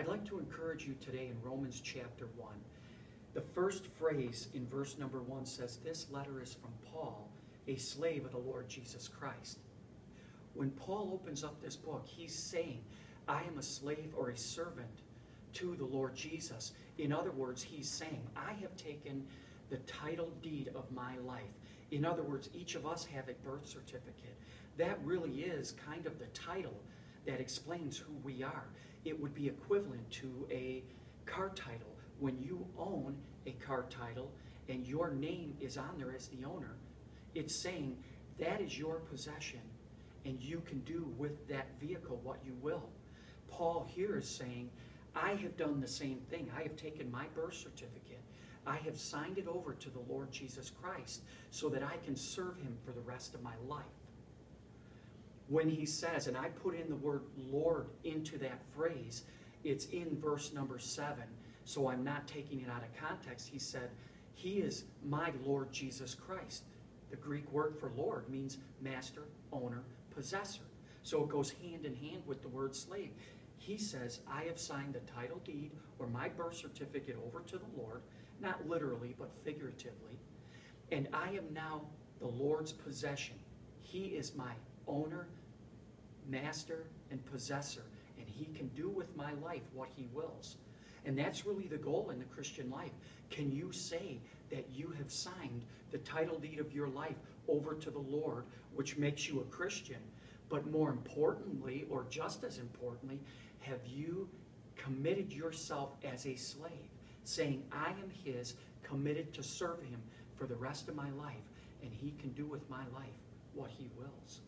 I'd like to encourage you today in Romans chapter 1. The first phrase in verse number 1 says, "This letter is from Paul, a slave of the Lord Jesus Christ." When Paul opens up this book, he's saying, I am a slave or a servant to the Lord Jesus. In other words, he's saying, I have taken the title deed of my life. In other words, each of us have a birth certificate. That really is kind of the title that explains who we are. It would be equivalent to a car title. When you own a car title and your name is on there as the owner, it's saying that is your possession and you can do with that vehicle what you will. Paul here is saying, I have done the same thing. I have taken my birth certificate. I have signed it over to the Lord Jesus Christ so that I can serve him for the rest of my life. When he says, and I put in the word Lord into that phrase, it's in verse number 7, so I'm not taking it out of context. He said, he is my Lord Jesus Christ. The Greek word for Lord means master, owner, possessor. So it goes hand in hand with the word slave. He says, I have signed the title deed or my birth certificate over to the Lord, not literally, but figuratively, and I am now the Lord's possession. He is my owner, master, and possessor, and he can do with my life what he wills. And that's really the goal in the Christian life. Can you say that you have signed the title deed of your life over to the Lord, which makes you a Christian? But more importantly, or just as importantly, have you committed yourself as a slave, saying, I am his, committed to serve him for the rest of my life, and he can do with my life what he wills?